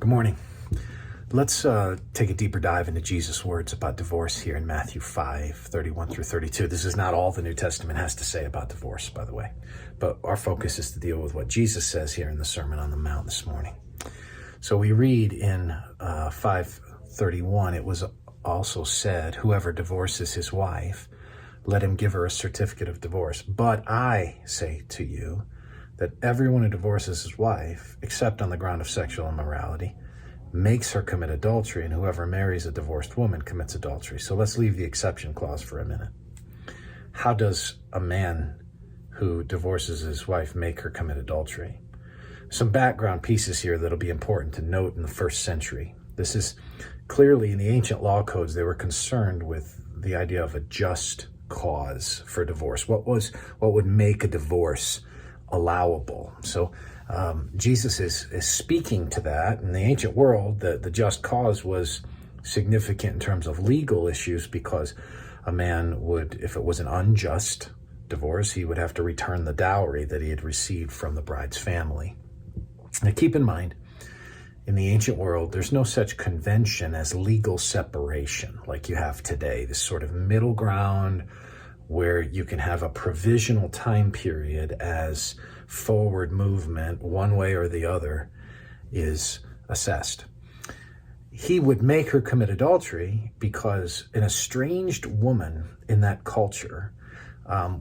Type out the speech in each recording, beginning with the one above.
Good morning. Let's take a deeper dive into Jesus' words about divorce here in Matthew 5:31 through 32. This is not all the New Testament has to say about divorce, by the way, but our focus is to deal with what Jesus says here in the Sermon on the Mount this morning. So we read in 5:31, it was also said, whoever divorces his wife, let him give her a certificate of divorce. But I say to you that everyone who divorces his wife, except on the ground of sexual immorality, makes her commit adultery, and whoever marries a divorced woman commits adultery. So let's leave the exception clause for a minute. How does a man who divorces his wife make her commit adultery? Some background pieces here that'll be important to note in the first century. This is clearly in the ancient law codes, they were concerned with the idea of a just cause for divorce. What would make a divorce allowable? So Jesus is speaking to that. In the ancient world, the just cause was significant in terms of legal issues, because a man would, if it was an unjust divorce, he would have to return the dowry that he had received from the bride's family. Now keep in mind, in the ancient world, there's no such convention as legal separation like you have today, this sort of middle ground where you can have a provisional time period as forward movement, one way or the other, is assessed. He would make her commit adultery because an estranged woman in that culture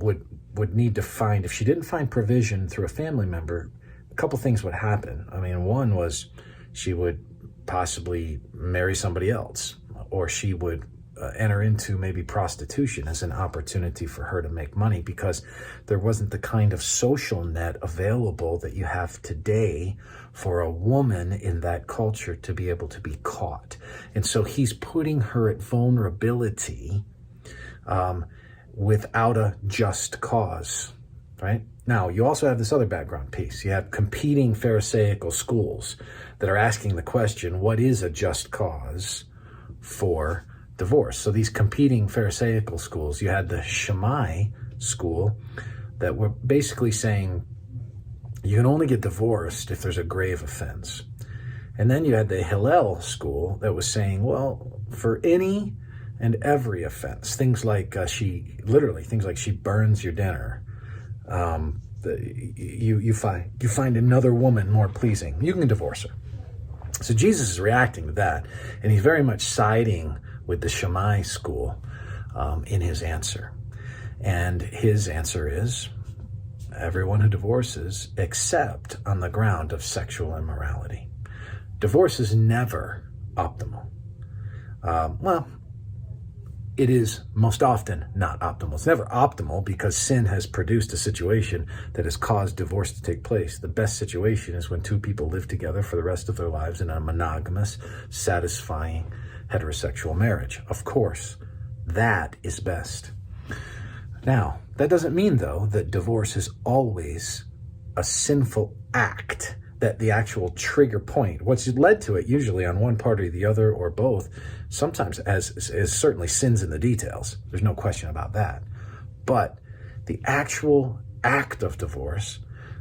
would need to find, if she didn't find provision through a family member, a couple things would happen. I mean, one was she would possibly marry somebody else, or she would enter into maybe prostitution as an opportunity for her to make money, because there wasn't the kind of social net available that you have today for a woman in that culture to be able to be caught. And so he's putting her at vulnerability without a just cause, right? Now, you also have this other background piece. You have competing Pharisaical schools that are asking the question, what is a just cause for divorce? So these competing Pharisaical schools, you had the Shammai school that were basically saying you can only get divorced if there's a grave offense. And then you had the Hillel school that was saying, well, for any and every offense, things like she burns your dinner, you find another woman more pleasing, you can divorce her. So Jesus is reacting to that, and he's very much siding with the Shammai school in his answer. And his answer is everyone who divorces except on the ground of sexual immorality. Divorce is never optimal. It is most often not optimal. It's never optimal because sin has produced a situation that has caused divorce to take place. The best situation is when two people live together for the rest of their lives in a monogamous, satisfying, heterosexual marriage. Of course, that is best. Now, that doesn't mean, though, that divorce is always a sinful act, that the actual trigger point, what's led to it, usually on one party or the other or both, sometimes is certainly sins in the details. There's no question about that. But the actual act of divorce,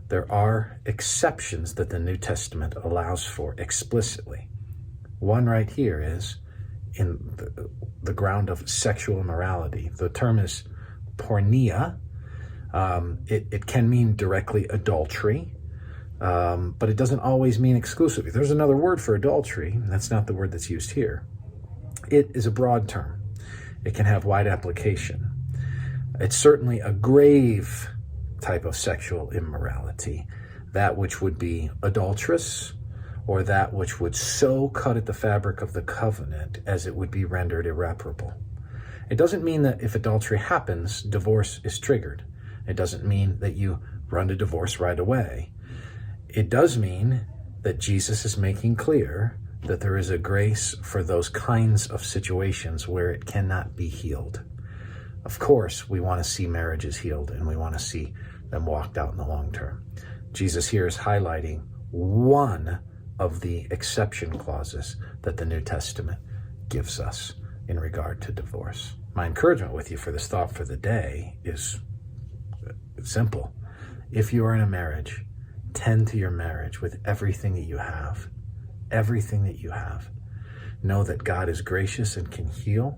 there are exceptions that the New Testament allows for explicitly. One right here is in the ground of sexual immorality. The term is porneia. It can mean directly adultery, but it doesn't always mean exclusively. There's another word for adultery, and that's not the word that's used here. It is a broad term. It can have wide application. It's certainly a grave type of sexual immorality, that which would be adulterous, or that which would so cut at the fabric of the covenant as it would be rendered irreparable. It doesn't mean that if adultery happens, divorce is triggered. It doesn't mean that you run to divorce right away. It does mean that Jesus is making clear that there is a grace for those kinds of situations where it cannot be healed. Of course, we want to see marriages healed, and we want to see them walked out in the long term. Jesus here is highlighting one of the exception clauses that the New Testament gives us in regard to divorce. My encouragement with you for this thought for the day is simple. If you are in a marriage, tend to your marriage with everything that you have everything that you have. Know that God is gracious and can heal,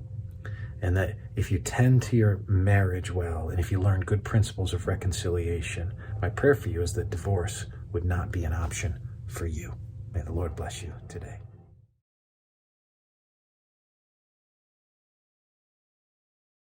and that if you tend to your marriage well, and if you learn good principles of reconciliation, my prayer for you is that divorce would not be an option for you. May the Lord bless you today.